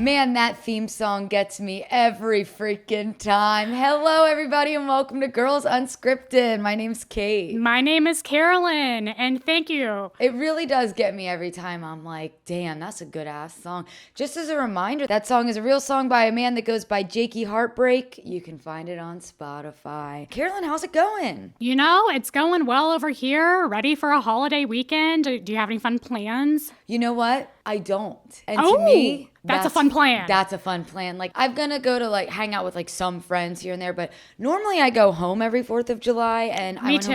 Man, that theme song gets me every freaking time. Hello, everybody, and welcome to Girls Unscripted. My name's Kate. My name is Carolyn, and thank you. It really does get me every time. I'm like, damn, that's a good-ass song. Just as a reminder, that song is a real song by a man that goes by Jakey Heartbreak. You can find it on Spotify. Carolyn, how's it going? You know, it's going well over here. Ready for a holiday weekend? Do you have any fun plans? You know what? I don't. And to me, that's a fun plan. That's a fun plan. Like, I'm going to go to, like, hang out with, like, some friends here and there. But normally I go home every 4th of July. And I went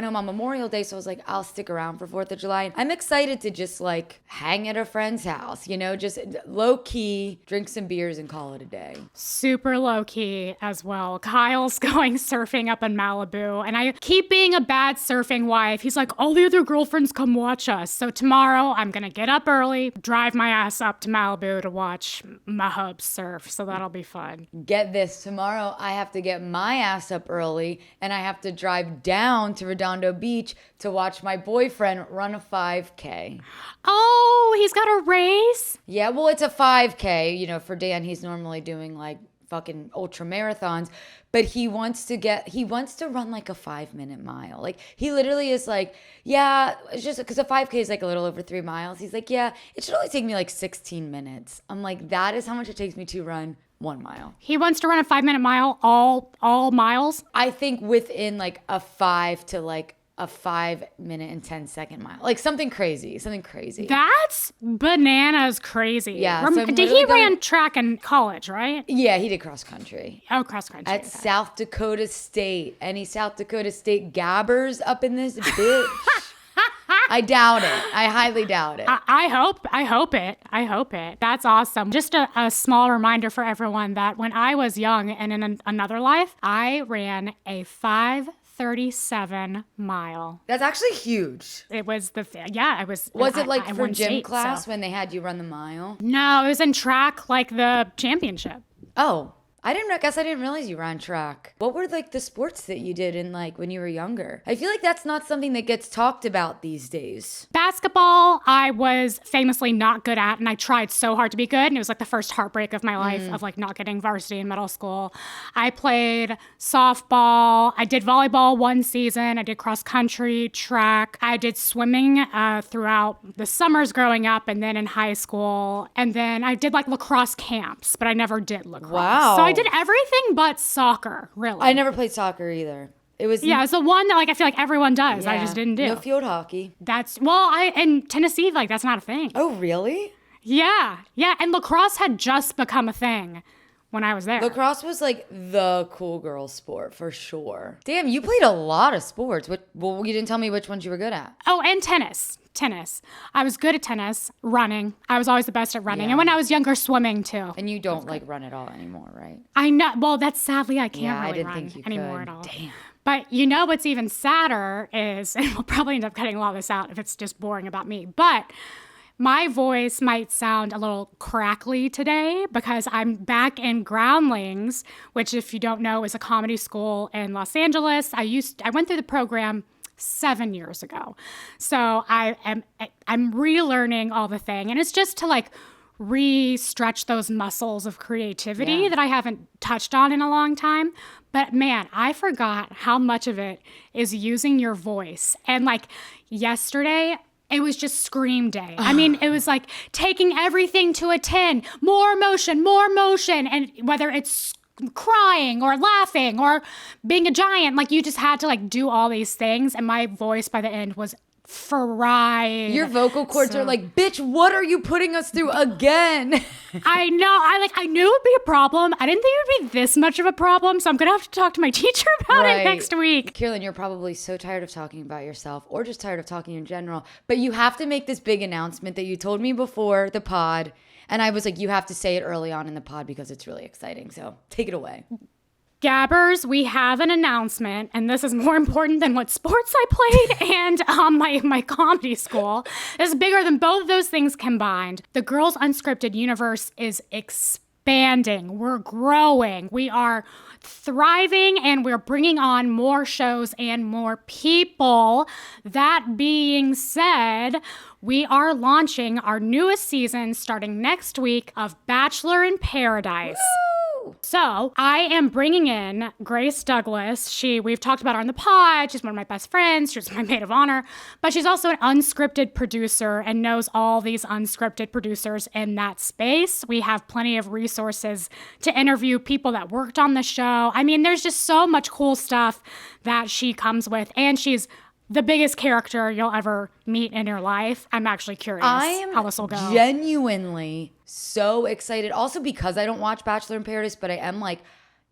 home on Memorial Day. So I was like, I'll stick around for 4th of July. I'm excited to just, like, hang at a friend's house. You know, just low-key, drink some beers and call it a day. Super low-key as well. Kyle's going surfing up in Malibu. And I keep being a bad surfing wife. He's like, all the other girlfriends come watch us. So tomorrow I'm going to get up early, drive my ass up to Malibu to watch my hubs surf, so that'll be fun. Get this, tomorrow I have to get my ass up early and I have to drive down to Redondo Beach to watch my boyfriend run a 5K. Oh, he's got a race? Yeah, well, it's a 5K. You know, for Dan, he's normally doing like fucking ultra marathons, but he wants to run like a 5-minute mile. Like, he literally is like, yeah, it's just because a 5K is like a little over 3 miles. He's like, yeah, it should only take me like 16 minutes. I'm like, that is how much it takes me to run 1 mile. He wants to run a 5-minute mile, all miles? I think within like a 5-minute and 10-second mile. Like something crazy. That's bananas crazy. Yeah. Did he ran track in college, right? Yeah, he did cross country. Oh, cross country. At South Dakota State. Any South Dakota State Gabbers up in this bitch? I doubt it. I highly doubt it. I hope it. That's awesome. Just a small reminder for everyone that when I was young and in another life, I ran a 5:37 mile. That's actually huge. It was I was. Was it like for gym state, class so. when they had you run the mile? No, it was in track, like the championship. Oh, I didn't realize you ran track. What were like the sports that you did in like when you were younger? I feel like that's not something that gets talked about these days. Basketball, I was famously not good at, and I tried so hard to be good, and it was like the first heartbreak of my life of like not getting varsity in middle school. I played softball. I did volleyball 1 season. I did cross country, track. I did swimming throughout the summers growing up, and then in high school. And then I did like lacrosse camps, but I never did lacrosse. Wow. So I did everything but soccer, really. I never played soccer either. It's the one that like I feel like everyone does. Yeah. I just didn't do. No field hockey. In Tennessee, like that's not a thing. Oh, really? Yeah. And lacrosse had just become a thing when I was there. Lacrosse was like the cool girl sport for sure. Damn, you played a lot of sports. Well, you didn't tell me which ones you were good at. Oh, and tennis. I was good at tennis, running. I was always the best at running. Yeah. And when I was younger, swimming too. And you don't like run at all anymore, right? I know. Well, that's sadly I can't I really didn't run think you anymore could. at all. Damn. But you know what's even sadder is, and we'll probably end up cutting a lot of this out if it's just boring about me, but my voice might sound a little crackly today because I'm back in Groundlings, which if you don't know is a comedy school in Los Angeles. I went through the program 7 years ago. So I'm relearning all the thing. And it's just to like re-stretch those muscles of creativity that I haven't touched on in a long time. But man, I forgot how much of it is using your voice. And like yesterday, it was just scream day. I mean, it was like taking everything to a 10, more emotion. And whether it's crying or laughing or being a giant, like you just had to like do all these things. And my voice by the end was fried. Your vocal cords are like, bitch, what are you putting us through again? I know. I knew it would be a problem. I didn't think it would be this much of a problem. So I'm going to have to talk to my teacher about it next week. Carolyn, you're probably so tired of talking about yourself or just tired of talking in general, but you have to make this big announcement that you told me before the pod. And I was like, you have to say it early on in the pod because it's really exciting. So take it away. Gabbers, we have an announcement, and this is more important than what sports I played and my comedy school. This is bigger than both of those things combined. The Girls Unscripted universe is expanding. expanding, we're growing, we are thriving, and we're bringing on more shows and more people. That being said, we are launching our newest season starting next week of Bachelor in Paradise. Woo! So I am bringing in Grace Douglas. We've talked about her on the pod. She's one of my best friends. She's my maid of honor, but she's also an unscripted producer and knows all these unscripted producers in that space. We have plenty of resources to interview people that worked on the show. I mean, there's just so much cool stuff that she comes with, and she's the biggest character you'll ever meet in your life. I'm actually curious how this will go. Genuinely so excited. Also because I don't watch Bachelor in Paradise, but I am like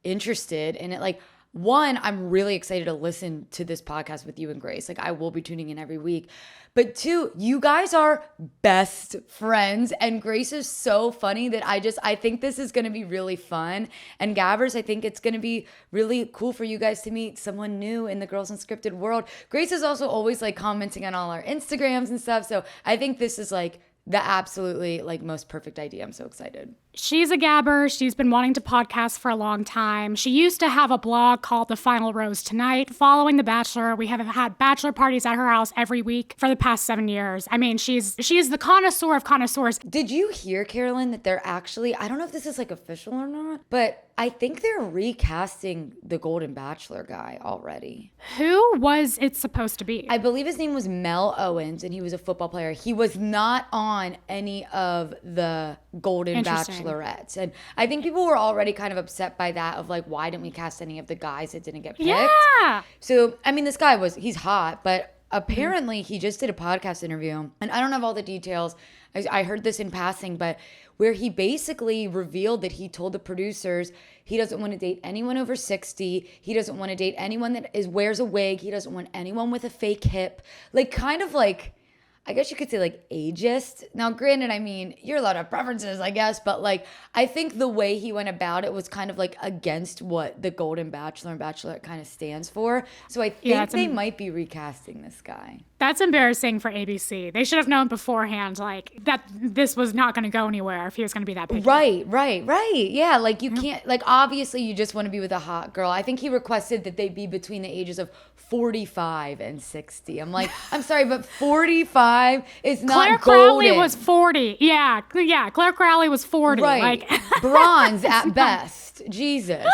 interested in it. Like, one, I'm really excited to listen to this podcast with you and Grace. Like, I will be tuning in every week. But two, you guys are best friends, and Grace is so funny that I think this is going to be really fun. And Gabbers, I think it's going to be really cool for you guys to meet someone new in the Girls Unscripted world. Grace is also always like commenting on all our Instagrams and stuff. So I think this is like the absolutely like most perfect idea. I'm so excited. She's a Gabber. She's been wanting to podcast for a long time. She used to have a blog called The Final Rose Tonight. Following The Bachelor, we have had bachelor parties at her house every week for the past 7 years. I mean, she's the connoisseur of connoisseurs. Did you hear, Carolyn, that they're actually, I don't know if this is like official or not, but I think they're recasting the Golden Bachelor guy already. Who was it supposed to be? I believe his name was Mel Owens, and he was a football player. He was not on any of the Golden Bachelorettes. And I think people were already kind of upset by that, of like, why didn't we cast any of the guys that didn't get picked? Yeah. So, I mean, this guy he's hot, but apparently he just did a podcast interview, and I don't have all the details. I heard this in passing, but where he basically revealed that he told the producers he doesn't want to date anyone over 60. He doesn't want to date anyone that wears a wig. He doesn't want anyone with a fake hip. Like, kind of like, I guess you could say like ageist. Now, granted, I mean, you're allowed to have preferences, I guess, but like, I think the way he went about it was kind of like against what the Golden Bachelor and Bachelorette kind of stands for. So I think they might be recasting this guy. That's embarrassing for ABC. They should have known beforehand, like, that this was not going to go anywhere if he was going to be that picky. Right. Yeah, like, you can't, like, obviously you just want to be with a hot girl. I think he requested that they be between the ages of 45 and 60. I'm like, I'm sorry, but 45 is not Claire golden. Crowley was 40. Yeah, Claire Crowley was 40. Right. Like, bronze at best. Jesus.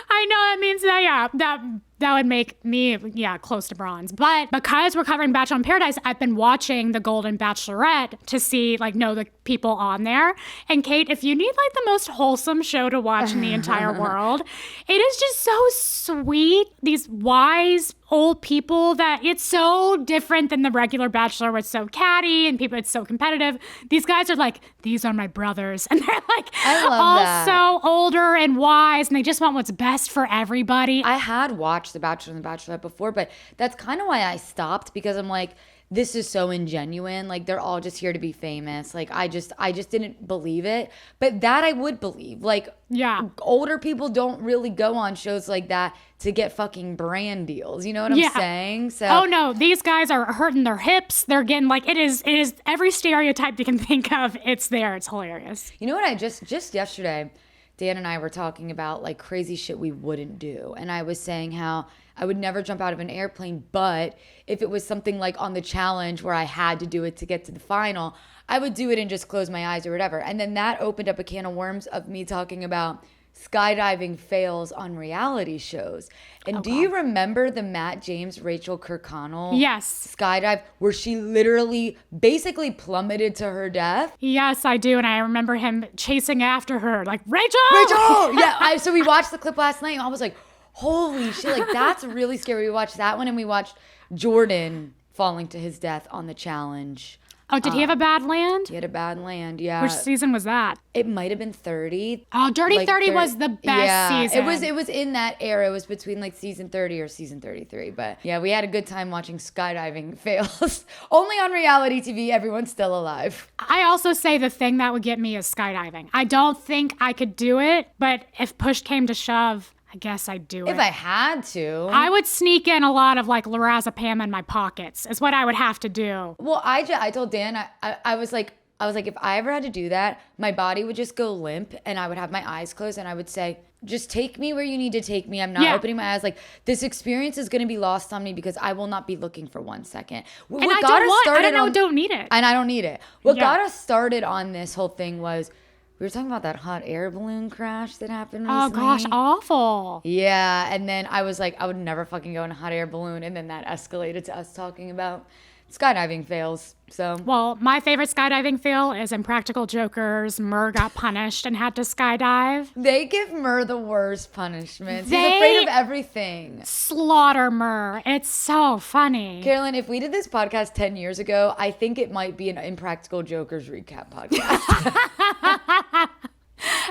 I know that means that, that would make me, close to bronze. But because we're covering Bachelor in Paradise, I've been watching the Golden Bachelorette to see, like, know the people on there. And Kate, if you need, like, the most wholesome show to watch in the entire world, it is just so sweet. These wise old people that it's so different than the regular Bachelor where it's so catty and it's so competitive. These guys are like, these are my brothers. And they're like, so older and wise, and they just want what's best for everybody. I had watched The Bachelor and The Bachelorette before, but that's kind of why I stopped, because I'm like, this is so ingenuine. Like, they're all just here to be famous. Like, I just didn't believe it. But that I would believe. Like, older people don't really go on shows like that to get fucking brand deals. You know what I'm saying? So, oh no, these guys are hurting their hips. They're getting, like, it is every stereotype you can think of. It's there. It's hilarious. You know what? I just yesterday, Dan and I were talking about, like, crazy shit we wouldn't do. And I was saying how I would never jump out of an airplane, but if it was something like on the challenge where I had to do it to get to the final, I would do it and just close my eyes or whatever. And then that opened up a can of worms of me talking about skydiving fails on reality shows. And do you remember the Matt James, Rachel Kirkconnell skydive where she literally basically plummeted to her death? Yes, I do. And I remember him chasing after her like, Rachel! Yeah, so we watched the clip last night and I was like, holy shit, like, that's really scary. We watched that one, and we watched Jordan falling to his death on the challenge. Oh, did he have a bad land? He had a bad land, yeah. Which season was that? It might have been 30. Oh, Dirty 30 was the best season. It was in that era. It was between, like, season 30 or season 33. But yeah, we had a good time watching skydiving fails. Only on reality TV, everyone's still alive. I also say the thing that would get me is skydiving. I don't think I could do it, but if push came to shove, I guess I'd do it. If I had to. I would sneak in a lot of, like, lorazepam in my pockets is what I would have to do. Well, I told Dan, I was like, I was like, if I ever had to do that, my body would just go limp and I would have my eyes closed and I would say, just take me where you need to take me. I'm not opening my eyes. Like, this experience is going to be lost on me because I will not be looking for 1 second. And I don't need it. And I don't need it. What got us started on this whole thing was we were talking about that hot air balloon crash that happened recently. Oh, gosh, awful. Yeah. And then I was like, I would never fucking go in a hot air balloon. And then that escalated to us talking about skydiving fails. So, well, my favorite skydiving fail is Impractical Jokers. Murr got punished and had to skydive. They give Murr the worst punishments. He's afraid of everything. Slaughter Murr. It's so funny. Carolyn, if we did this podcast 10 years ago, I think it might be an Impractical Jokers recap podcast.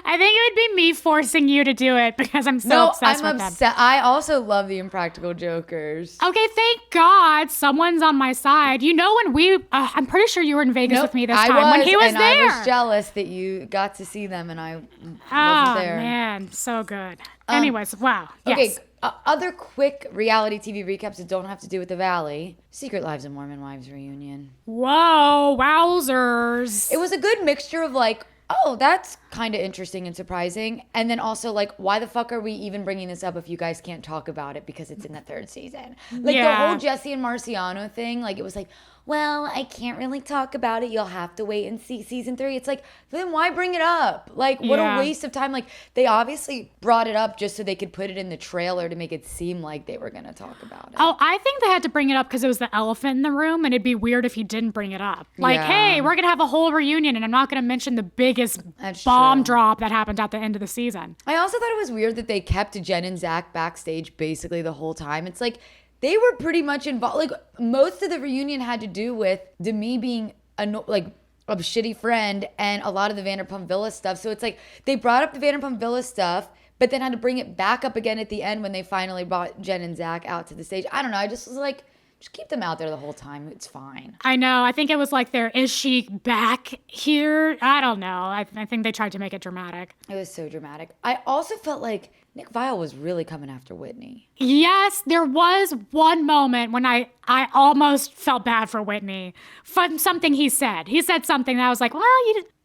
I think it would be me forcing you to do it because I'm so obsessed with them. I also love the Impractical Jokers. Okay, thank God someone's on my side. You know when I'm pretty sure you were in Vegas with me this time. When he was there. I was jealous that you got to see them and I wasn't there. Oh, man, so good. Anyways, wow. Okay, yes. Other quick reality TV recaps that don't have to do with the Valley. Secret Lives of Mormon Wives reunion. Whoa, wowzers. It was a good mixture of like, oh, that's kind of interesting and surprising. And then also, like, why the fuck are we even bringing this up if you guys can't talk about it because it's in the 3rd season? Like, the whole Jesse and Marciano thing, like, it was like, well, I can't really talk about it. You'll have to wait and see season 3. It's like, then why bring it up? Like, what a waste of time. Like, they obviously brought it up just so they could put it in the trailer to make it seem like they were going to talk about it. Oh, I think they had to bring it up because it was the elephant in the room, and it'd be weird if he didn't bring it up. Like, hey, we're going to have a whole reunion, and I'm not going to mention the biggest bomb drop that happened at the end of the season. I also thought it was weird that they kept Jen and Zack backstage basically the whole time. It's like, they were pretty much involved. Like, most of the reunion had to do with Demi being a shitty friend and a lot of the Vanderpump Villa stuff. So it's like they brought up the Vanderpump Villa stuff, but then had to bring it back up again at the end when they finally brought Jen and Zack out to the stage. I don't know. I just was like, just keep them out there the whole time. It's fine. I know. I think it was like is she back here? I don't know. I think they tried to make it dramatic. It was so dramatic. I also felt like Nick Viall was really coming after Whitney. Yes, there was one moment when I almost felt bad for Whitney from something he said. He said something that I was like, well,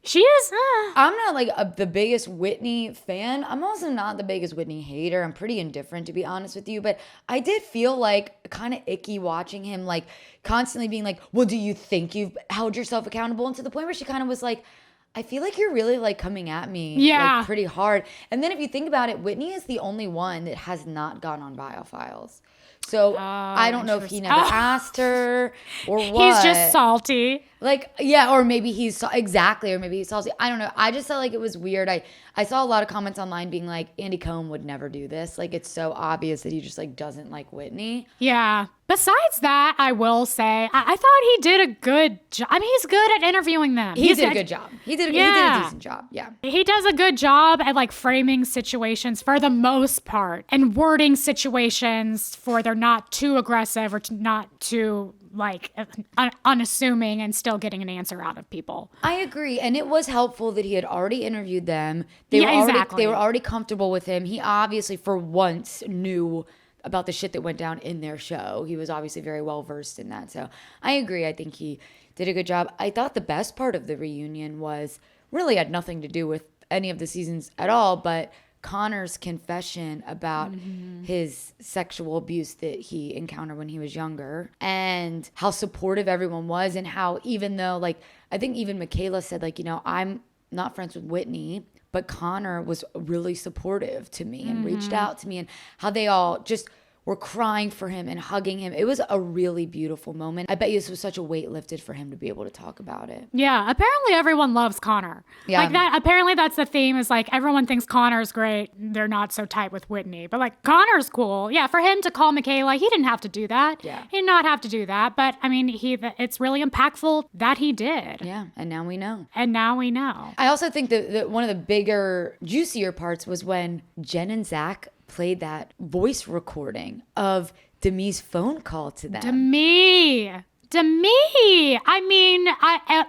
she is. I'm not like the biggest Whitney fan. I'm also not the biggest Whitney hater. I'm pretty indifferent, to be honest with you. But I did feel like kind of icky watching him like constantly being like, well, do you think you've held yourself accountable? And to the point where she kind of was like, I feel like you're really like coming at me like pretty hard. And then if you think about it, Whitney is the only one that has not gone on Biofiles. So I don't know if he never asked her or what. He's just salty. Like, yeah, or maybe he's salty. I don't know. I just felt like it was weird. I saw a lot of comments online being like, Andy Cohen would never do this. Like, it's so obvious that he just like doesn't like Whitney. Yeah. Besides that, I will say, I thought he did a good job. I mean, he's good at interviewing them. He did a good job. He did a decent job. Yeah. He does a good job at like framing situations for the most part and wording situations for they're not too aggressive or not too like unassuming and still getting an answer out of people. I agree. And it was helpful that he had already interviewed them. They were already comfortable with him. He obviously for once knew about the shit that went down in their show. He was obviously very well versed in that. So I agree. I think he did a good job. I thought the best part of the reunion was really had nothing to do with any of the seasons at all, but Connor's confession about his sexual abuse that he encountered when he was younger and how supportive everyone was and how even though like I think even Michaela said like, you know, I'm not friends with Whitney, but Connor was really supportive to me and reached out to me and how they all just were crying for him and hugging him. It was a really beautiful moment. I bet you this was such a weight lifted for him to be able to talk about it. Yeah, apparently everyone loves Connor. Yeah. Like that, apparently that's the theme is like everyone thinks Connor's great. They're not so tight with Whitney. But like Connor's cool. Yeah, for him to call Michaela, he didn't have to do that. Yeah. He did not have to do that. But I mean, it's really impactful that he did. Yeah, and now we know. I also think that one of the bigger, juicier parts was when Jen and Zack played that voice recording of Demi's phone call to them. Demi. I mean,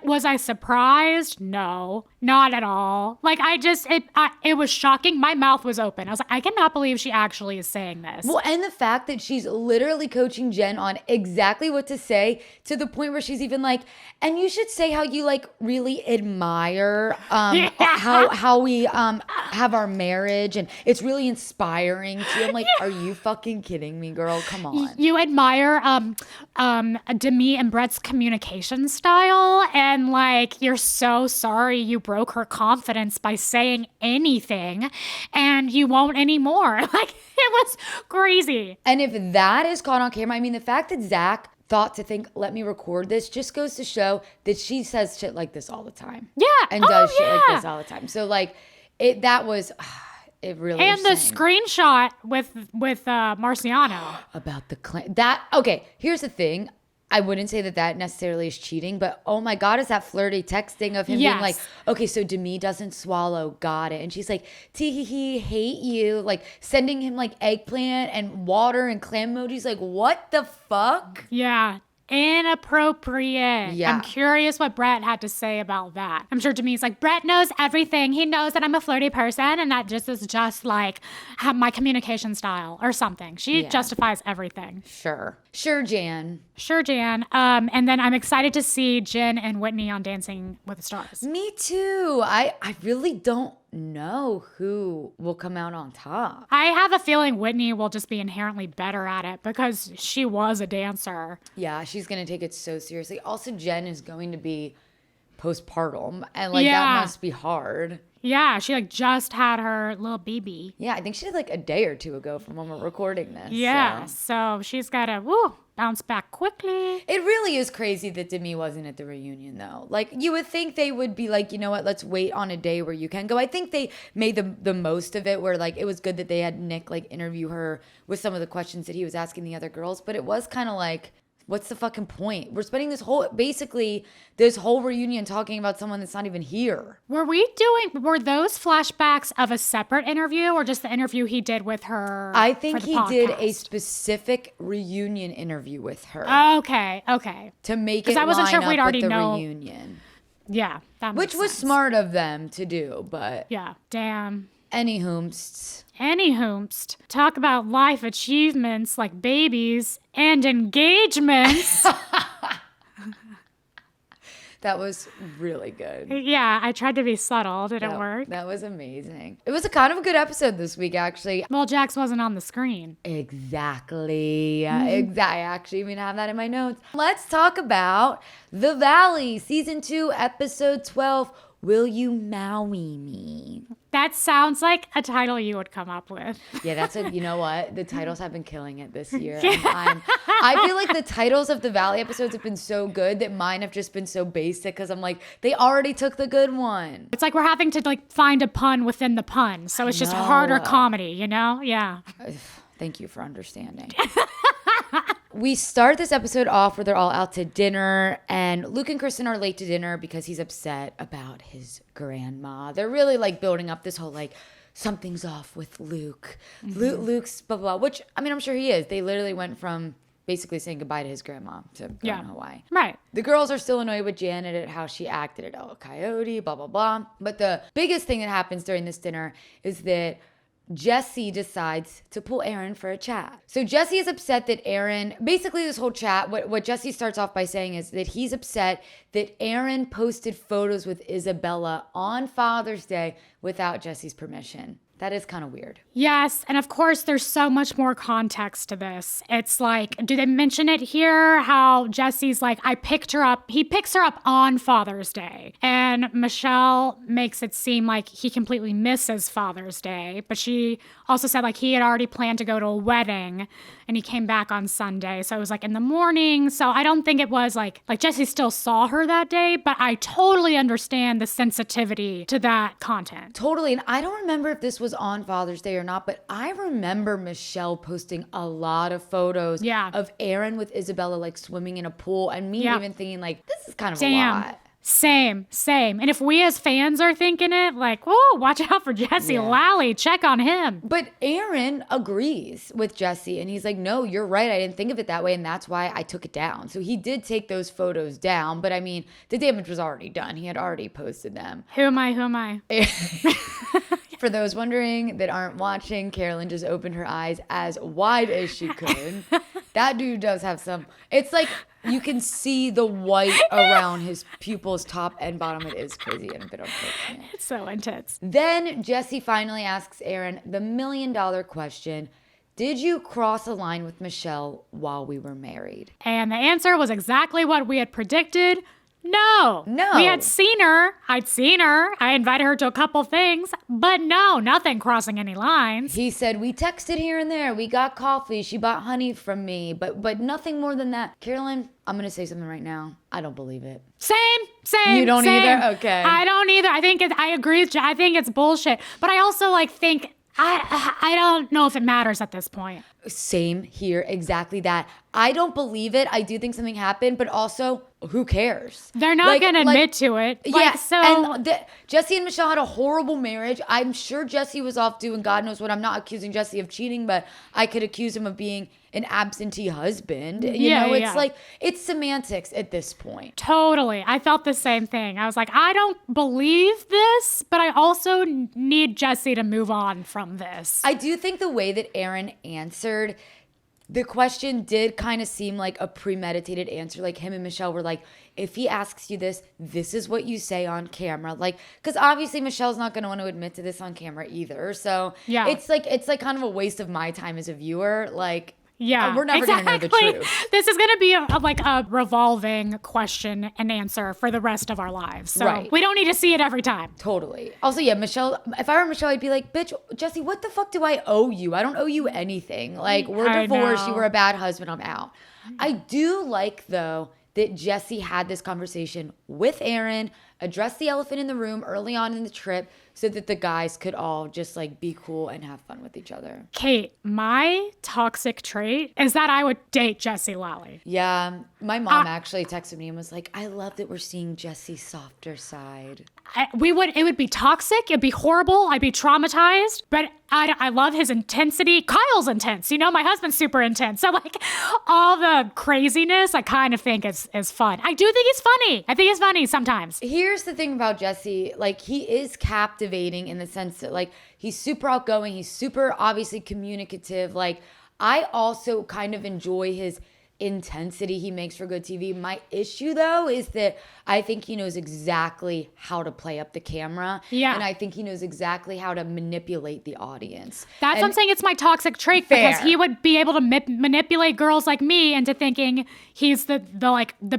was I surprised? No. Not at all. Like, it was shocking. My mouth was open. I was like, I cannot believe she actually is saying this. Well, and the fact that she's literally coaching Jen on exactly what to say, to the point where she's even like, and you should say how you like really admire how we have our marriage, and it's really inspiring to you. I'm like, are you fucking kidding me, girl? Come on. You admire Demi and Brett's communication style, and like, you're so sorry you broke her confidence by saying anything, and you won't anymore. Like, it was crazy. And if that is caught on camera, I mean, the fact that Zack thought to think, let me record this, just goes to show that she says shit like this all the time. Yeah. And does shit like this all the time. So like, it really and the was screenshot with Marciano about the claim. Okay, here's the thing. I wouldn't say that necessarily is cheating, but oh my God, is that flirty texting of him being like, okay, so Demi doesn't swallow, got it. And she's like, tee-hee-hee, hate you. Like sending him like eggplant and water and clam emojis. Like, what the fuck? Yeah. Inappropriate. Yeah. I'm curious what Brett had to say about that. I'm sure Demi's like, Brett knows everything. He knows that I'm a flirty person, and that just is just like my communication style or something. She justifies everything. Sure, Jan. Sure, Jan. And then I'm excited to see Jen and Whitney on Dancing with the Stars. Me too. I really don't know who will come out on top. I have a feeling Whitney will just be inherently better at it because she was a dancer. Yeah, she's going to take it so seriously. Also, Jen is going to be postpartum, and like that must be hard. Yeah, she like just had her little baby. Yeah, I think she did like a day or two ago from when we're recording this. Yeah, so she's got to bounce back quickly. It really is crazy that Demi wasn't at the reunion though. Like you would think they would be like, you know what, let's wait on a day where you can go. I think they made the most of it, where like it was good that they had Nick like interview her with some of the questions that he was asking the other girls, but it was kind of like, what's the fucking point? We're spending this whole reunion talking about someone that's not even here. Were those flashbacks of a separate interview or just the interview he did with her? I think he podcast? did a specific reunion interview with her. Okay. To make it I wasn't line sure if up we'd already with the know. reunion. Yeah, that makes Which was sense. smart of them to do, but Yeah, damn. Anywhoomst. Talk about life achievements like babies and engagements. That was really good. Yeah, I tried to be subtle. Did it work? That was amazing. It was a kind of a good episode this week, actually. Well, Jax wasn't on the screen. Exactly. Exactly. I actually even have that in my notes. Let's talk about The Valley, Season 2, Episode 12, Will You Maui Me? That sounds like a title you would come up with. Yeah, you know what? The titles have been killing it this year. I feel like the titles of the Valley episodes have been so good that mine have just been so basic because I'm like, they already took the good one. It's like we're having to like find a pun within the pun. So it's just harder comedy, you know? Yeah. Thank you for understanding. We start this episode off where they're all out to dinner, and Luke and Kristen are late to dinner because he's upset about his grandma. They're really like building up this whole like, something's off with Luke. Luke's blah, blah, blah, which, I mean, I'm sure he is. They literally went from basically saying goodbye to his grandma to going to Hawaii. Right. The girls are still annoyed with Janet at how she acted at El Coyote, blah, blah, blah. But the biggest thing that happens during this dinner is that Jesse decides to pull Aaron for a chat. So Jesse is upset that Aaron, basically this whole chat, what Jesse starts off by saying is that he's upset that Aaron posted photos with Isabella on Father's Day without Jesse's permission. That is kind of weird. Yes, and of course there's so much more context to this. It's like, do they mention it here? How Jesse's like, he picks her up on Father's Day. And Michelle makes it seem like he completely misses Father's Day. But she also said like he had already planned to go to a wedding and he came back on Sunday. So it was like in the morning. So I don't think it was like Jesse still saw her that day, but I totally understand the sensitivity to that content. Totally. And I don't remember if this was on Father's Day or not, but I remember Michelle posting a lot of photos of Aaron with Isabella like swimming in a pool, and me even thinking like, this is kind of a lot. Same. And if we as fans are thinking it, like, whoa, watch out for Jesse Lally, check on him. But Aaron agrees with Jesse, and he's like, no, you're right. I didn't think of it that way, and that's why I took it down. So he did take those photos down, but I mean, the damage was already done. He had already posted them. Who am I? For those wondering that aren't watching, Carolyn just opened her eyes as wide as she could. That dude does have some, it's like you can see the white around his pupils, top and bottom. It is crazy and a bit unfortunate. It's so intense. Then Jesse finally asks Aaron the $1 million question. Did you cross a line with Michelle while we were married? And the answer was exactly what we had predicted. No. We had seen her. I'd seen her. I invited her to a couple things, but no, nothing crossing any lines. He said, we texted here and there. We got coffee. She bought honey from me, but nothing more than that. Carolyn, I'm going to say something right now. I don't believe it. Same. You don't either? Okay. I don't either. I agree with you. I think it's bullshit. But I also think I don't know if it matters at this point. Same here. Exactly that. I don't believe it. I do think something happened, but also, who cares? They're not going to admit to it. Jesse and Michelle had a horrible marriage. I'm sure Jesse was off doing God knows what. I'm not accusing Jesse of cheating, but I could accuse him of being an absentee husband. It's like, it's semantics at this point. Totally. I felt the same thing. I was like, I don't believe this, but I also need Jesse to move on from this. I do think the way that Aaron answered the question did kind of seem like a premeditated answer. Like him and Michelle were like, if he asks you this, this is what you say on camera. Like, because obviously Michelle's not going to want to admit to this on camera either. So it's like kind of a waste of my time as a viewer. Like, we're never going to know the truth. This is going to be a revolving question and answer for the rest of our lives. So we don't need to see it every time. Totally. Also, Michelle, if I were Michelle, I'd be like, bitch, Jesse, what the fuck do I owe you? I don't owe you anything. Like, we're divorced. You were a bad husband. I'm out. I do like, though, that Jesse had this conversation with Aaron, addressed the elephant in the room early on in the trip, so that the guys could all just be cool and have fun with each other. Kate, my toxic trait is that I would date Jesse Lally. Yeah, my mom actually texted me and was like, I love that we're seeing Jesse's softer side. It would be toxic. It'd be horrible. I'd be traumatized, but I love his intensity. Kyle's intense. My husband's super intense. So all the craziness, I kind of think is fun. I do think he's funny. I think he's funny sometimes. Here's the thing about Jesse. He is captivating in the sense that he's super outgoing. He's super obviously communicative. I also kind of enjoy his intensity he makes for good TV. My issue, though, is that I think he knows exactly how to play up the camera. Yeah. And I think he knows exactly how to manipulate the audience. That's what I'm saying. It's my toxic trait because he would be able to manipulate girls like me into thinking he's the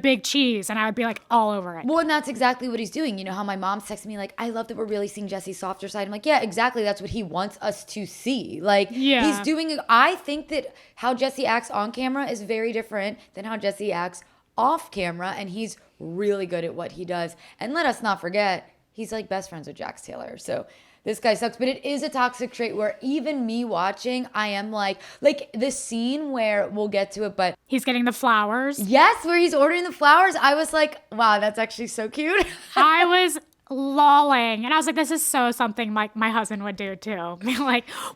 big cheese, and I would be all over it. Well, and that's exactly what he's doing. You know how my mom's texting me I love that we're really seeing Jesse's softer side. I'm like, yeah, exactly. That's what he wants us to see. He's doing. I think that how Jesse acts on camera is very different than how Jesse acts off camera, and he's really good at what he does. And let us not forget, he's best friends with Jax Taylor. So this guy sucks, but it is a toxic trait where even me watching, I am like the scene where we'll get to it, but he's getting the flowers. Yes, where he's ordering the flowers. I was like, wow, that's actually so cute. I was lolling. And I was like, this is so something my husband would do too.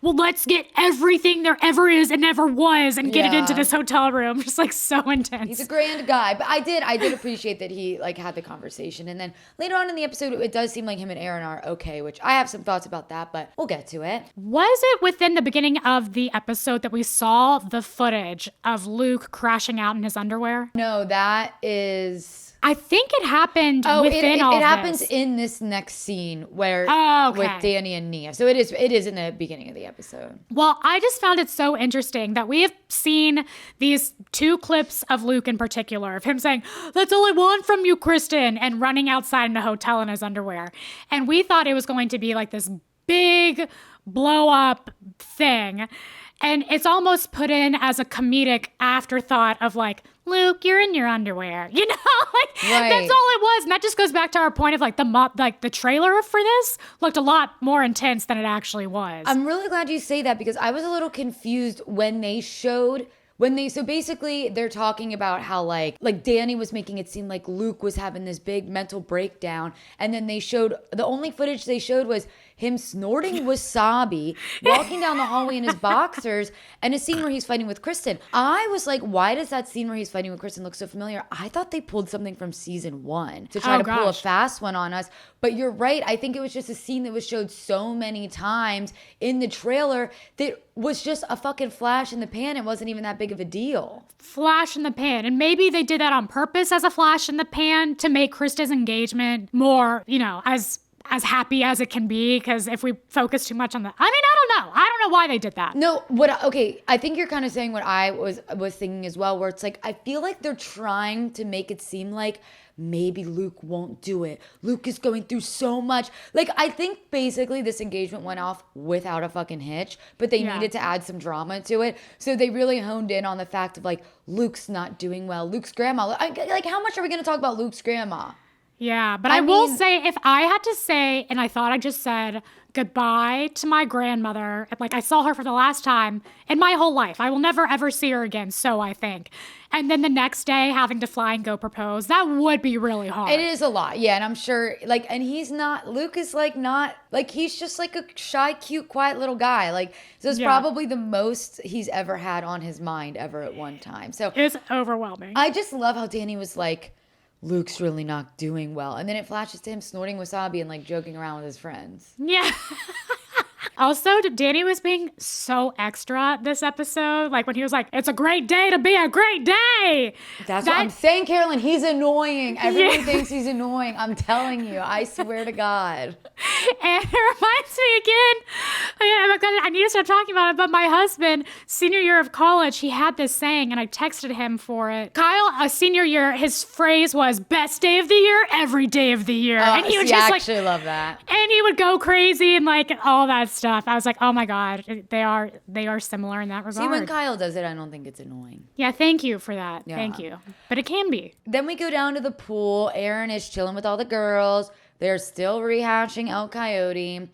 Well, let's get everything there ever is and ever was and get it into this hotel room. Just so intense. He's a grand guy. But I did appreciate that he had the conversation. And then later on in the episode, it does seem like him and Aaron are okay, which I have some thoughts about that, but we'll get to it. Was it within the beginning of the episode that we saw the footage of Luke crashing out in his underwear? No, that is... I think it happened within all this. It happens in this next scene where with Danny and Nia. So it is in the beginning of the episode. Well, I just found it so interesting that we have seen these two clips of Luke in particular, of him saying, "That's all I want from you, Kristen," and running outside in a hotel in his underwear. And we thought it was going to be this big blow up thing. And it's almost put in as a comedic afterthought of Luke, you're in your underwear. Right. That's all it was. And that just goes back to our point of the trailer for this looked a lot more intense than it actually was. I'm really glad you say that because I was a little confused when they showed So basically they're talking about how like Danny was making it seem like Luke was having this big mental breakdown, and then the only footage they showed was him snorting wasabi, walking down the hallway in his boxers, and a scene where he's fighting with Kristen. I was like, why does that scene where he's fighting with Kristen look so familiar? I thought they pulled something from season 1 to try to pull a fast one on us. But you're right. I think it was just a scene that was showed so many times in the trailer that was just a fucking flash in the pan. It wasn't even that big of a deal. Flash in the pan. And maybe they did that on purpose as a flash in the pan to make Krista's engagement more, as happy as it can be, because if we focus too much on the, I don't know why they did that. No, I think you're kind of saying what I was thinking as well, where it's like, I feel like they're trying to make it seem like maybe Luke won't do it. Luke is going through so much. Like, I think basically this engagement went off without a fucking hitch, but they needed to add some drama to it. So they really honed in on the fact of like, Luke's not doing well. Luke's grandma, like how much are we going to talk about Luke's grandma? Yeah, but I will say, if I had to say, and I thought I just said goodbye to my grandmother, like I saw her for the last time in my whole life. I will never ever see her again, so I think. And then the next day having to fly and go propose, that would be really hard. It is a lot, yeah, and I'm sure, like, and Luke is like not, like, he's just like a shy, cute, quiet little guy. Like, so it's probably the most he's ever had on his mind ever at one time. So it's overwhelming. I just love how Danny was like, Luke's really not doing well. And then it flashes to him snorting wasabi and like joking around with his friends. Yeah. Also, Danny was being so extra this episode. Like when he was like, it's a great day to be a great day. That's what I'm saying, Carolyn. He's annoying. Everyone thinks he's annoying. I'm telling you. I swear to God. And it reminds me again, I need to start talking about it, but my husband, senior year of college, he had this saying, and I texted him for it. Kyle, a senior year, his phrase was, best day of the year, every day of the year. And he would I actually love that. And he would go crazy and like all that stuff. I was like, oh my God, they are similar in that regard. See, when Kyle does it, I don't think it's annoying. Yeah, thank you for that. Yeah. Thank you. But it can be. Then we go down to the pool. Aaron is chilling with all the girls. They're still rehashing El Coyote.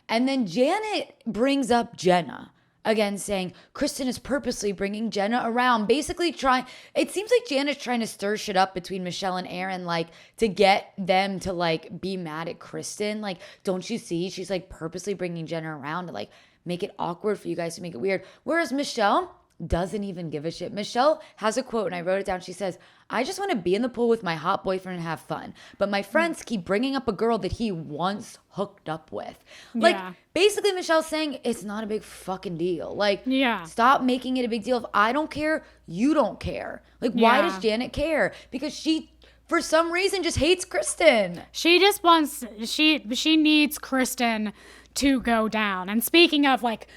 And then Janet brings up Jenna. Again, saying Kristen is purposely bringing Jenna around, basically it seems like Janet's trying to stir shit up between Michelle and Aaron, like to get them to like be mad at Kristen. Like, don't you see? She's like purposely bringing Jenna around to like make it awkward for you guys, to make it weird. Whereas Michelle doesn't even give a shit. Michelle has a quote, and I wrote it down. She says, I just want to be in the pool with my hot boyfriend and have fun. But my friends keep bringing up a girl that he once hooked up with. Like, basically Michelle's saying it's not a big fucking deal. Like, stop making it a big deal. If I don't care, you don't care. Like, why does Janet care? Because she, for some reason, just hates Kristen. She just wants, she needs Kristen to go down. And speaking of like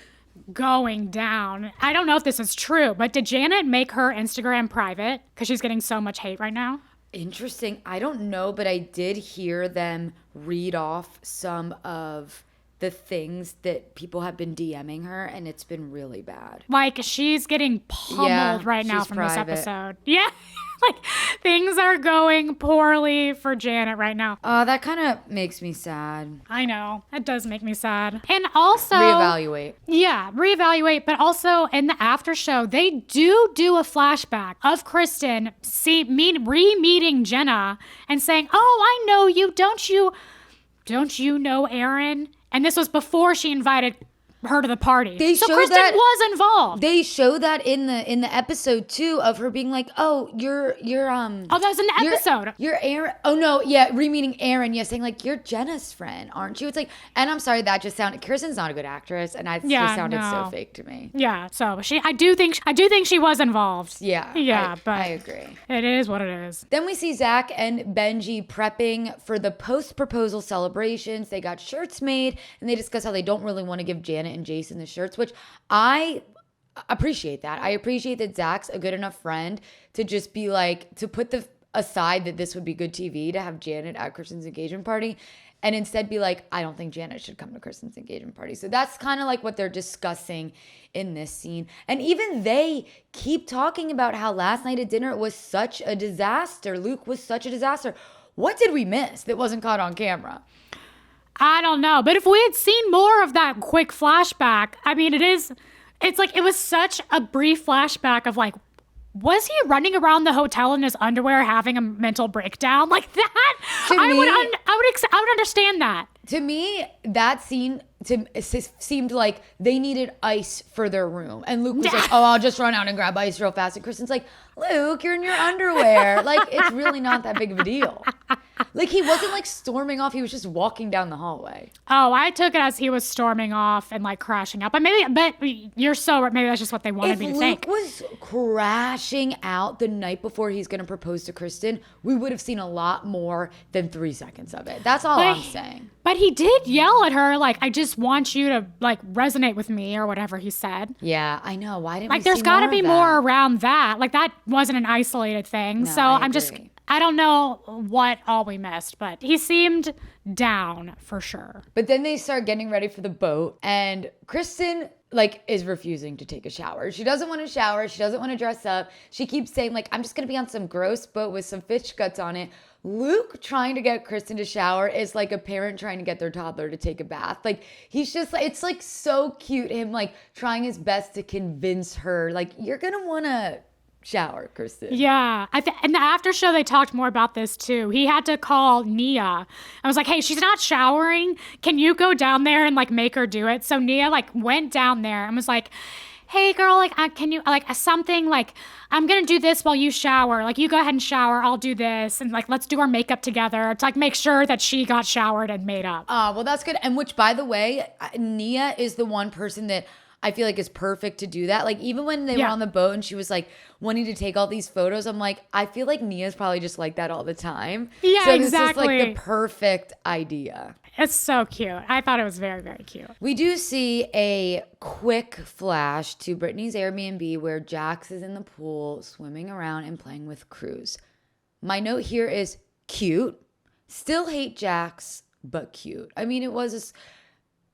going down, I don't know if this is true, but did Janet make her Instagram private because she's getting so much hate right now? Interesting. I don't know, but I did hear them read off some of the things that people have been DMing her, and it's been really bad. Like, she's getting pummeled right now from private. This episode. Yeah. Like, things are going poorly for Janet right now. That kind of makes me sad. I know. It does make me sad. And also... reevaluate. Yeah, reevaluate. But also, in the after show, they do a flashback of Kristen re-meeting Jenna and saying, oh, I know you. Don't you know Aaron? And this was before she invited her to the party. So Kristen was involved. They show that in the episode too, of her being like, "Oh, you're Oh, that was in the episode. You're Aaron. Oh no, yeah, re-meeting Aaron. Yeah, saying like, you're Jenna's friend, aren't you?" It's like, and I'm sorry, that just sounded. Kirsten's not a good actress, and that just sounded so fake to me. Yeah. So I do think she was involved. Yeah. Yeah, but I agree. It is what it is. Then we see Zack and Benji prepping for the post-proposal celebrations. They got shirts made, and they discuss how they don't really want to give Janet and Jason the shirts, which I appreciate that. I appreciate that Zach's a good enough friend to just be like, to put aside that this would be good TV to have Janet at Kristen's engagement party, and instead be like, I don't think Janet should come to Kristen's engagement party. So that's kind of like what they're discussing in this scene. And even they keep talking about how last night at dinner was such a disaster. Luke was such a disaster. What did we miss that wasn't caught on camera? I don't know. But if we had seen more of that quick flashback, I mean, it is It's like, it was such a brief flashback of like, was he running around the hotel in his underwear having a mental breakdown like that? I would understand that. To me, that scene seemed like they needed ice for their room. And Luke was like, oh, I'll just run out and grab ice real fast. And Kristen's like, Luke, you're in your underwear. Like, it's really not that big of a deal. Like, he wasn't like storming off. He was just walking down the hallway. Oh, I took it as he was storming off and like crashing up. But you're so right. Maybe that's just what they wanted me to think. If Luke was crashing out the night before he's going to propose to Kristen, we would have seen a lot more than 3 seconds of it. That's all I'm saying. But he did yell at her, like, I just want you to, like, resonate with me, or whatever he said. Yeah, I know. Why didn't like, we see there's got to be that? more around that. Like, that wasn't an isolated thing. No, so I I'm just, agree. I don't know what all we missed, but he seemed down for sure. But then they start getting ready for the boat, and Kristen like is refusing to take a shower. She doesn't want to shower. She doesn't want to dress up. She keeps saying like, I'm just going to be on some gross boat with some fish guts on it. Luke trying to get Kristen to shower is like a parent trying to get their toddler to take a bath. Like, he's just like, it's like so cute, him like trying his best to convince her, like, you're going to want to shower, Kristen. Yeah. In the after show, they talked more about this too. He had to call Nia. I was like, hey, she's not showering. Can you go down there and like make her do it? So Nia like went down there and was like, hey girl, like, can you like something like, I'm going to do this while you shower. Like, you go ahead and shower. I'll do this. And like, let's do our makeup together to like make sure that she got showered and made up. Well, that's good. And which, by the way, Nia is the one person that I feel like is perfect to do that. Like, even when they were on the boat and she was like wanting to take all these photos, I'm like, I feel like Nia's probably just like that all the time. Yeah, so exactly. This is like the perfect idea. It's so cute. I thought it was very, very cute. We do see a quick flash to Brittany's Airbnb where Jax is in the pool swimming around and playing with Cruz. My note here is cute. Still hate Jax, but cute. I mean, it was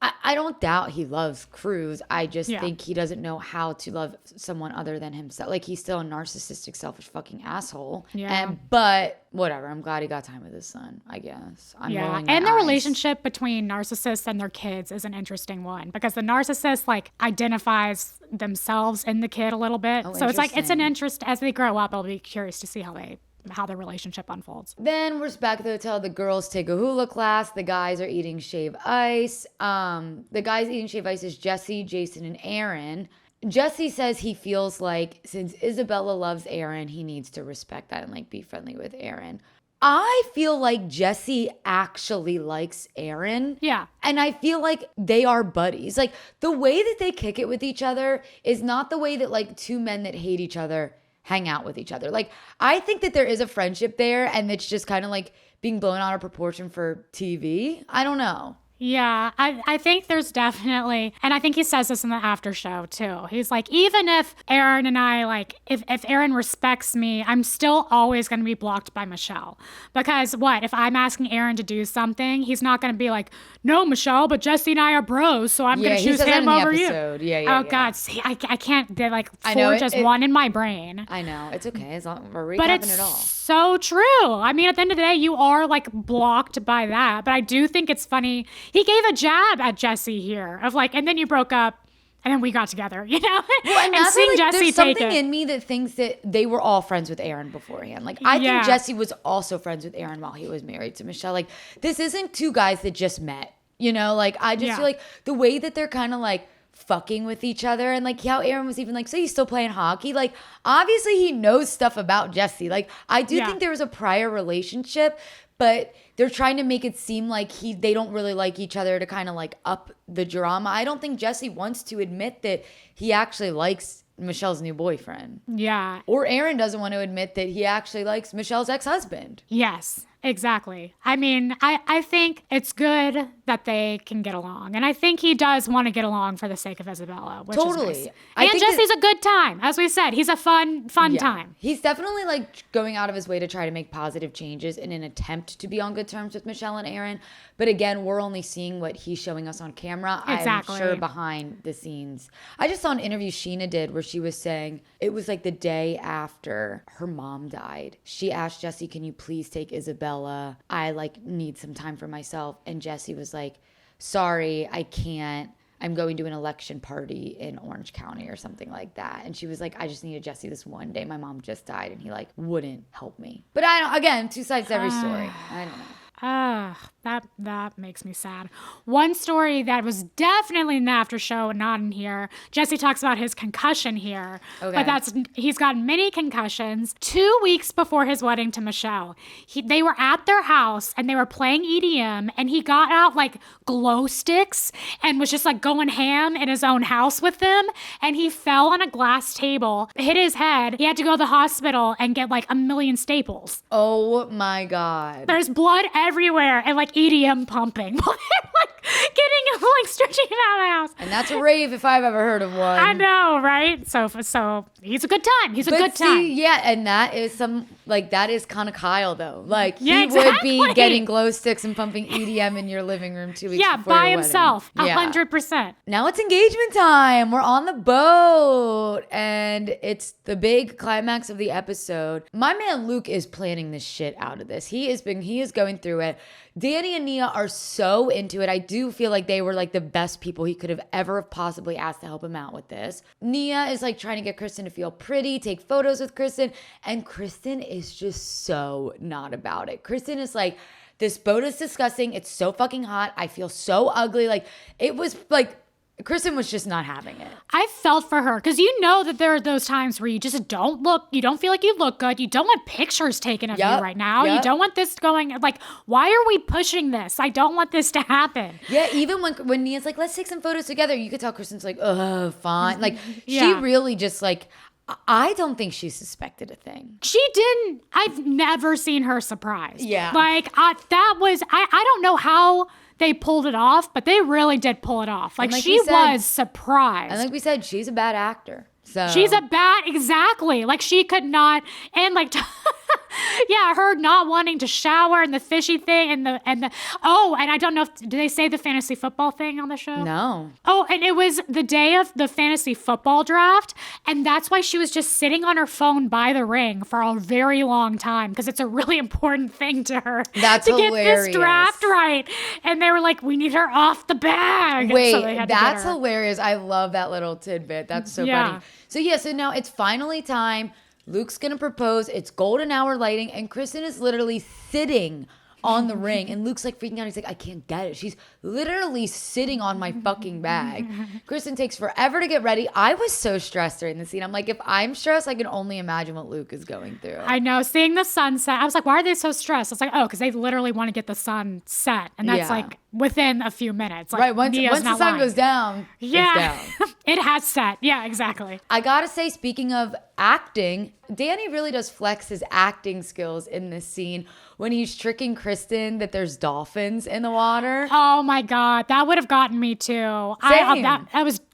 I don't doubt he loves Cruz. I just think he doesn't know how to love someone other than himself. Like, he's still a narcissistic, selfish fucking asshole. Yeah. But whatever. I'm glad he got time with his son, I guess. And the relationship between narcissists and their kids is an interesting one because the narcissist like identifies themselves in the kid a little bit. So it's like, it's an interest as they grow up. I'll be curious to see how their relationship unfolds. Then we're back at the hotel. The girls take a hula class. The guys are eating shave ice. The guys eating shave ice is Jesse, Jason, and Aaron. Jesse says he feels like since Isabella loves Aaron, he needs to respect that and like be friendly with Aaron. I feel like Jesse actually likes Aaron. Yeah. And I feel like they are buddies. Like, the way that they kick it with each other is not the way that like two men that hate each other hang out with each other. Like, I think that there is a friendship there and it's just kind of like being blown out of proportion for TV. I don't know. Yeah, I think there's definitely, and I think he says this in the after show too. He's like, even if Aaron and I, like, if Aaron respects me, I'm still always going to be blocked by Michelle. Because if I'm asking Aaron to do something, he's not going to be like, no, Michelle, but Jesse and I are bros, so I'm going to choose him over you. Oh, God, see, I can't, they're like, just one in my brain. I know, it's okay, as long as we're but recapping it's it all. So true. I mean, at the end of the day, you are like blocked by that. But I do think it's funny. He gave a jab at Jesse here of like, and then you broke up and then we got together, you know? Well, and seeing like, Jesse there's take something it. in me that thinks that they were all friends with Aaron beforehand. Like, I think Jesse was also friends with Aaron while he was married to Michelle. Like, this isn't two guys that just met, you know? Like, I just feel like the way that they're kind of like fucking with each other and like how Aaron was even like, so he's still playing hockey? Like, obviously he knows stuff about Jesse. Like, I do think there was a prior relationship, but they're trying to make it seem like they don't really like each other to kind of like up the drama. I don't think Jesse wants to admit that he actually likes Michelle's new boyfriend. Yeah. Or Aaron doesn't want to admit that he actually likes Michelle's ex-husband. Yes, exactly. I mean, I think it's good that they can get along. And I think he does want to get along for the sake of Isabella, which is nice. And Jesse's a good time. As we said, he's a fun time. He's definitely like going out of his way to try to make positive changes in an attempt to be on good terms with Michelle and Aaron. But again, we're only seeing what he's showing us on camera. Exactly. I'm sure behind the scenes. I just saw an interview Sheena did where she was saying it was like the day after her mom died. She asked Jesse, can you please take Isabella? I like need some time for myself. And Jesse was like, sorry, I can't. I'm going to an election party in Orange County or something like that. And she was like, I just needed Jesse this one day. My mom just died and he like wouldn't help me. But I don't, again, two sides to every story. I don't know. That makes me sad. One story that was definitely in the after show and not in here. Jesse talks about his concussion here, but he's gotten many concussions. 2 weeks before his wedding to Michelle, they were at their house and they were playing EDM, and he got out like glow sticks and was just like going ham in his own house with them, and he fell on a glass table, hit his head. He had to go to the hospital and get like 1,000,000 staples. Oh my God. There's blood everywhere and like EDM pumping. Like getting him, like stretching him out of the house. And that's a rave if I've ever heard of one. I know, right? So he's a good time. He's a good time. Yeah, and that is that is kind of Kyle though. Like he exactly. would be getting glow sticks and pumping EDM in your living room 2 weeks before by your himself. wedding. 100%. Now it's engagement time. We're on the boat and it's the big climax of the episode. My man Luke is planning this shit out of this. He is going through it. Danny and Nia are so into it. I do feel like they were like the best people he could have ever possibly asked to help him out with this. Nia is like trying to get Kristen to feel pretty, take photos with Kristen, and Kristen is just so not about it. Kristen is like, this boat is disgusting. It's so fucking hot. I feel so ugly. Like it was like, Kristen was just not having it. I felt for her because you know that there are those times where you just don't feel like you look good. You don't want pictures taken of you right now. You don't want this going, like, why are we pushing this? I don't want this to happen. Yeah, even when Nia's like, let's take some photos together, you could tell Kristen's like, fine. Like, she really just like, I don't think she suspected a thing. She didn't. I've never seen her surprised. Yeah. Like, I don't know how they pulled it off, but they really did pull it off. Like she was surprised. And like we said, she's a bad actor. So she's exactly. Like she could not, and like, yeah, her not wanting to shower and the fishy thing and the I don't know did they say the fantasy football thing on the show? No. Oh, and it was the day of the fantasy football draft, and that's why she was just sitting on her phone by the ring for a very long time because it's a really important thing to her. That's to hilarious. Get this draft right, and they were like, "We need her off the bag." Wait, so that's hilarious. I love that little tidbit. That's so funny. So now it's finally time. Luke's going to propose. It's golden hour lighting. And Kristen is literally sitting on the ring. And Luke's like freaking out. He's like, I can't get it. She's literally sitting on my fucking bag. Kristen takes forever to get ready. I was so stressed during the scene. I'm like, if I'm stressed, I can only imagine what Luke is going through. I know. Seeing the sunset, I was like, why are they so stressed? I was like, oh, because they literally want to get the sun set. And that's like within a few minutes. Like, right. Once the sun goes down, it's down. It has set. Yeah, exactly. I gotta say, speaking of acting, Danny really does flex his acting skills in this scene when he's tricking Kristen that there's dolphins in the water. Oh my God, that would have gotten me too. Same.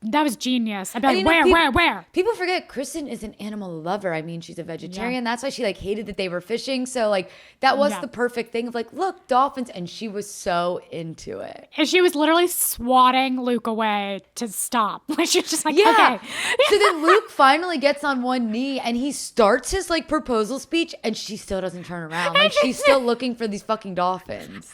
That was genius. I'd be like, where? People forget Kristen is an animal lover. I mean, she's a vegetarian. That's why she like hated that they were fishing. So like that was the perfect thing of like, look, dolphins, and she was so into it. And she was literally swatting Luke away to stop. Like she was just like, okay. So then Luke finally gets on one knee and he starts his like proposal speech, and she still doesn't turn around. Like she's still looking for these fucking dolphins.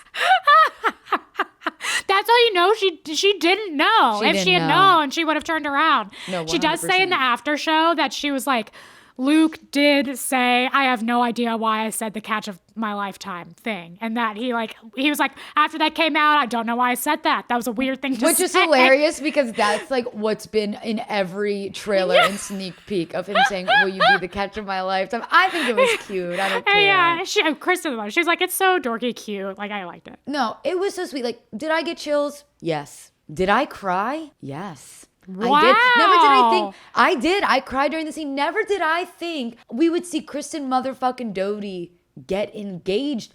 That's how you know she didn't know. If she had known, she would have turned around. No, 100%. She does say in the after show that she was like, Luke did say, I have no idea why I said the catch of my lifetime thing. And that he was like, after that came out, I don't know why I said that. That was a weird thing to say. Which is hilarious because that's like what's been in every trailer and sneak peek of him saying, will you be the catch of my lifetime? I think it was cute. I don't care. Yeah, Kristen, she was like, it's so dorky cute. Like, I liked it. No, it was so sweet. Like, did I get chills? Yes. Did I cry? Yes. Wow. I did. Never did I think. I did. I cried during the scene. Never did I think we would see Kristen motherfucking Doty get engaged.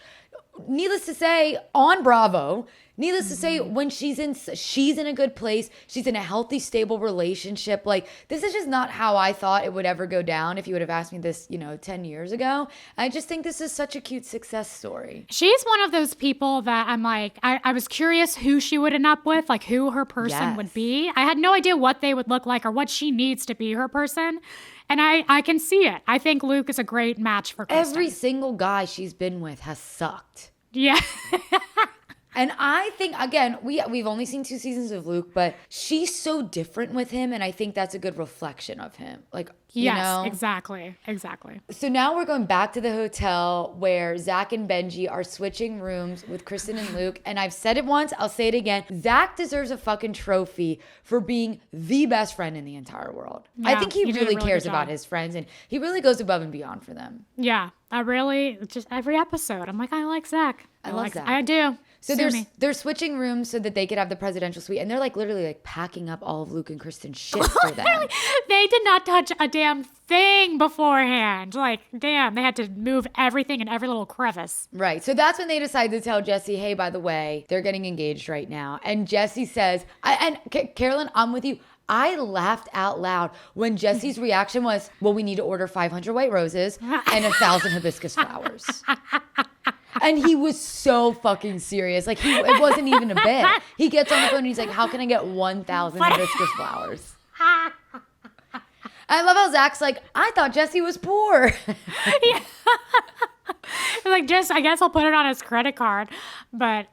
Needless to say, on Bravo. Needless to say, when she's in a good place. She's in a healthy, stable relationship. Like, this is just not how I thought it would ever go down if you would have asked me this, 10 years ago. I just think this is such a cute success story. She's one of those people that I'm like, I was curious who she would end up with, like who her person would be. I had no idea what they would look like or what she needs to be her person. And I can see it. I think Luke is a great match for Kristen. Every single guy she's been with has sucked. Yeah. And I think, again, we've only seen 2 seasons of Luke, but she's so different with him, and I think that's a good reflection of him. Like, Yes, you know? exactly. So now we're going back to the hotel where Zack and Benji are switching rooms with Kristen and Luke. And I've said it once, I'll say it again. Zack deserves a fucking trophy for being the best friend in the entire world. Yeah, I think he he did a really really cares good about job. his friends, and he really goes above and beyond for them. Yeah, I really, just every episode, I'm like, I like Zack. I love Zack. I do. So Sue me. they're switching rooms so that they could have the presidential suite, and they're like literally like packing up all of Luke and Kristen's shit for them. They did not touch a damn thing beforehand. Like, damn, they had to move everything in every little crevice. Right. So that's when they decide to tell Jesse, hey, by the way, they're getting engaged right now. And Jesse says, Carolyn, I'm with you. I laughed out loud when Jesse's reaction was, well, we need to order 500 white roses and 1,000 hibiscus flowers. And he was so fucking serious. Like, it wasn't even a bit. He gets on the phone and he's like, how can I get 1,000 hibiscus flowers? I love how Zach's like, I thought Jesse was poor. Yeah. Like, just, I guess I'll put it on his credit card. But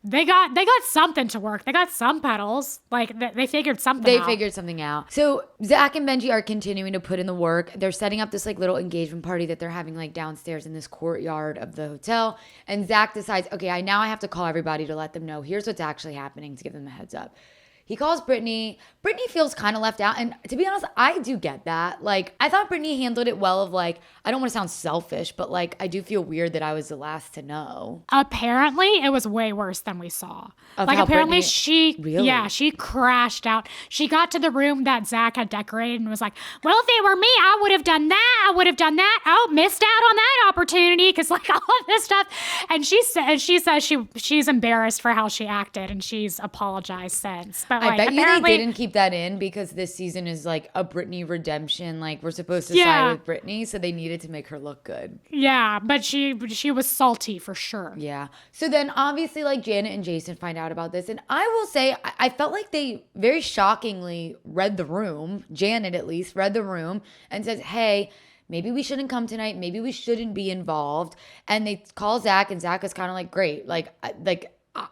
they got something to work. They got some petals. Like, they figured something out. They figured something out. So Zack and Benji are continuing to put in the work. They're setting up this like little engagement party that they're having like downstairs in this courtyard of the hotel. And Zack decides, okay, I have to call everybody to let them know here's what's actually happening, to give them a heads up. He calls Brittany. Brittany feels kind of left out. And to be honest, I do get that. Like, I thought Brittany handled it well of like, I don't want to sound selfish, but like, I do feel weird that I was the last to know. Apparently, it was way worse than we saw. Of Like, how apparently Brittany- Really? Yeah, she crashed out. She got to the room that Zack had decorated and was like, well, if it were me, I would have done that. I would have done that. Oh, missed out on that opportunity. Because like all of this stuff. And she says she's embarrassed for how she acted and she's apologized since. But like, I bet you apparently, they didn't keep that in because this season is like a Brittany redemption. Like, we're supposed to side Yeah. with Brittany, so they needed to make her look good. Yeah, but she was salty for sure. Yeah. So then obviously like Janet and Jason find out about this. And I will say, I felt like they very shockingly read the room. Janet at least read the room and says, hey, maybe we shouldn't come tonight. Maybe we shouldn't be involved. And they call Zack, and Zack is kind of like, great.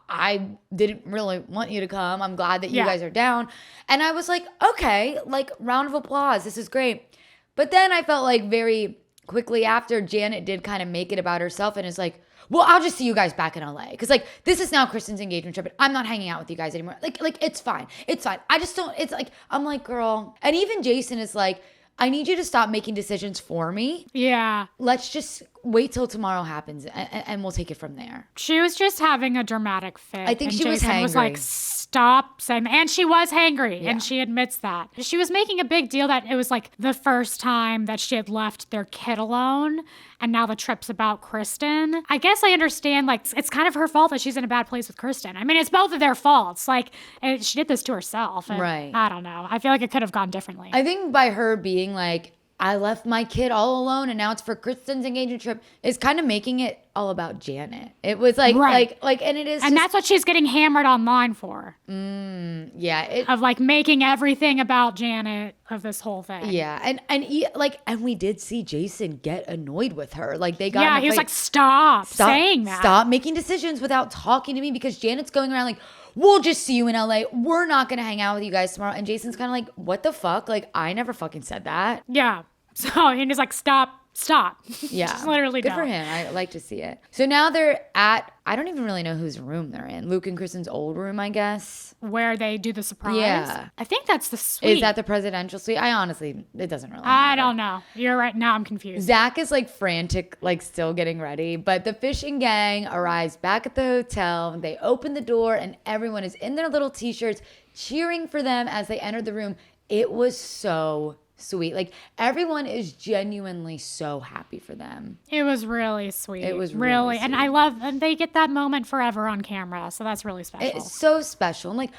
I didn't really want you to come. I'm glad that you guys are down. And I was like, okay, like round of applause. This is great. But then I felt like very quickly after, Janet did kind of make it about herself and is like, well, I'll just see you guys back in LA. Because like, this is now Kristen's engagement trip and I'm not hanging out with you guys anymore. Like it's fine. It's fine. I just don't, it's like, I'm like, girl. And even Jason is like, I need you to stop making decisions for me. Yeah. Let's just wait till tomorrow happens and we'll take it from there. She was just having a dramatic fit. I think and she was Jason was like, hangry. stop saying that. And she was hangry. Yeah. And she admits that. She was making a big deal that it was like the first time that she had left their kid alone. And now the trip's about Kristen. I guess I understand, like, it's kind of her fault that she's in a bad place with Kristen. I mean, it's both of their faults. Like, she did this to herself. And Right. I don't know. I feel like it could have gone differently. I think by her being like, I left my kid all alone and now it's for Kristen's engagement trip, is kind of making it all about Janet. It was like, Right. and it is and just, that's what she's getting hammered online for. yeah, Of like making everything about Janet of this whole thing. yeah. And we did see Jason get annoyed with her. Like they got, in Yeah, a he was fight. like, stop saying that. Stop making decisions without talking to me, because Janet's going around like, we'll just see you in LA. We're not going to hang out with you guys tomorrow. And Jason's kind of like, what the fuck? Like, I never fucking said that. Yeah. So he's like, stop. Yeah. Just literally Good don't. for him. I like to see it. So now they're at, I don't even really know whose room they're in. Luke and Kristen's old room, I guess. Where they do the surprise. Yeah. I think that's the suite. Is that the presidential suite? I honestly, it doesn't really I matter. don't know. You're right. Now I'm confused. Zack is like frantic, like still getting ready. But the fishing gang arrives back at the hotel. They open the door and everyone is in their little t-shirts cheering for them as they enter the room. It was so sweet. Like everyone is genuinely so happy for them. It was really sweet. It was really And sweet. I love, and they get that moment forever on camera. So that's really special. It's so special. And like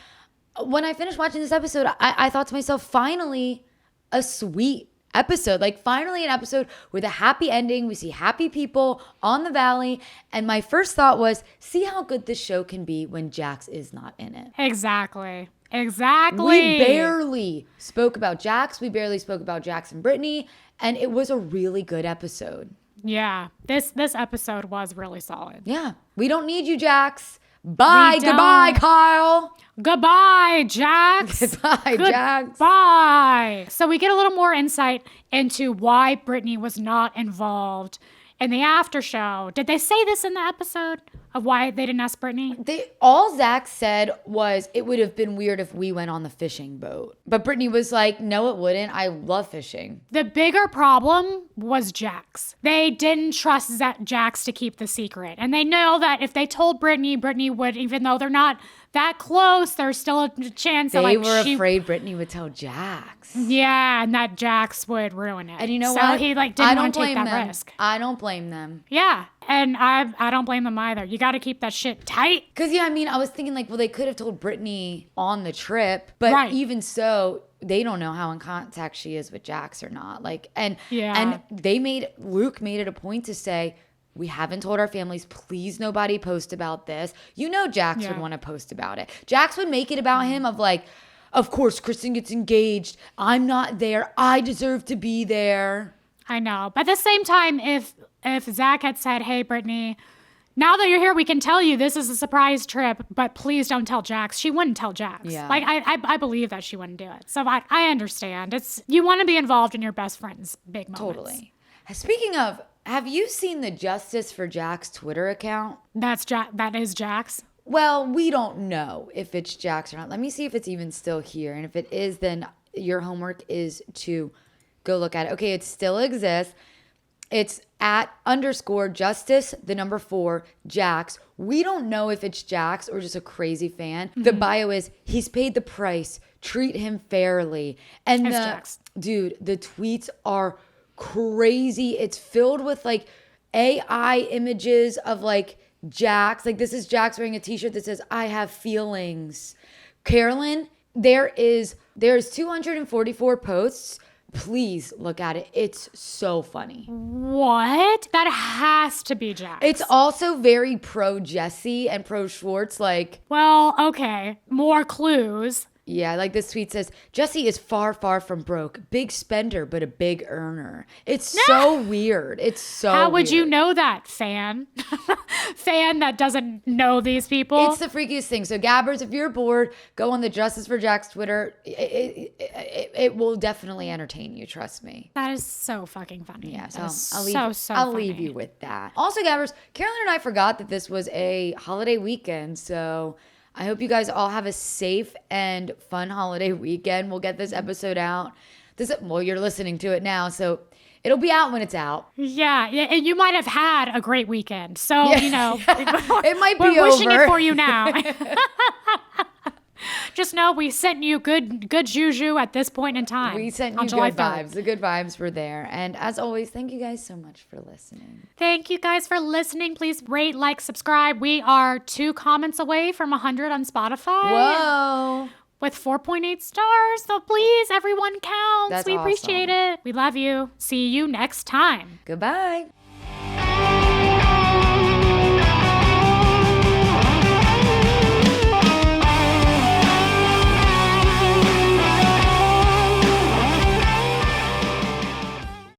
when I finished watching this episode, I thought to myself, finally a sweet episode. Like finally an episode with a happy ending. We see happy people on the valley. And my first thought was, see how good this show can be when Jax is not in it. Exactly. We barely spoke about Jax. We barely spoke about Jax and Brittany. And it was a really good episode. Yeah. This episode was really solid. Yeah. We don't need you, Jax. Bye. We don't. Goodbye, Kyle. Goodbye, Jax. Goodbye, Jax. Bye. So we get a little more insight into why Brittany was not involved in the after show. Did they say this in the episode of why they didn't ask Brittany? All Zack said was it would have been weird if we went on the fishing boat. But Brittany was like, no, it wouldn't. I love fishing. The bigger problem was Jax. They didn't trust Jax to keep the secret. And they know that if they told Brittany, Brittany would, even though they're not that close, there's still a chance that They were afraid Brittany would tell Jax. Yeah, and that Jax would ruin it. And you know so what? he didn't want to take that risk. I don't blame them. Yeah, and I don't blame them either. You got to keep that shit tight. Because, I was thinking like, well, they could have told Brittany on the trip. But even so, they don't know how in contact she is with Jax or not. And Luke made it a point to say, we haven't told our families, please nobody post about this. Jax would want to post about it. Jax would make it about him of like, of course, Kristen gets engaged. I'm not there. I deserve to be there. I know. But at the same time, if Zack had said, hey, Brittany, now that you're here, we can tell you this is a surprise trip, but please don't tell Jax. She wouldn't tell Jax. Yeah. I believe that she wouldn't do it. So I understand. You want to be involved in your best friend's big moments. Totally. Speaking of, have you seen the Justice for Jax Twitter account? That is Jax? Well, we don't know if it's Jax or not. Let me see if it's even still here. And if it is, then your homework is to go look at it. Okay, it still exists. It's @_Justice, 4, Jax. We don't know if it's Jax or just a crazy fan. Mm-hmm. The bio is, he's paid the price. Treat him fairly. And it's Jax. Dude, the tweets are crazy. It's filled with like AI images of like Jax. Like this is Jax wearing a t-shirt that says, I have feelings. Carolyn, there's 244 posts. Please look at it. It's so funny. What? That has to be Jax. It's also very pro Jesse and pro Schwartz. Well, okay. More clues. Yeah, like this tweet says, Jesse is far, far from broke. Big spender, but a big earner. It's so weird. It's so How would weird. you know that, fan? Fan that doesn't know these people? It's the freakiest thing. So Gabbers, if you're bored, go on the Justice for Jax Twitter. It will definitely entertain you. Trust me. That is so fucking funny. Yeah, so I'll leave you with that. Also, Gabbers, Carolyn and I forgot that this was a holiday weekend. So I hope you guys all have a safe and fun holiday weekend. We'll get this episode out. You're listening to it now, so it'll be out when it's out. Yeah, and you might have had a great weekend. So, it might be we're wishing over. it for you now. Just know we sent you good juju at this point in time. We sent you good vibes. The good vibes were there. And as always, thank you guys so much for listening. Thank you guys for listening. Please rate, like, subscribe. We are 2 comments away from 100 on Spotify. Whoa. With 4.8 stars. So please, everyone counts. That's we appreciate awesome. it. We love you. See you next time. Goodbye.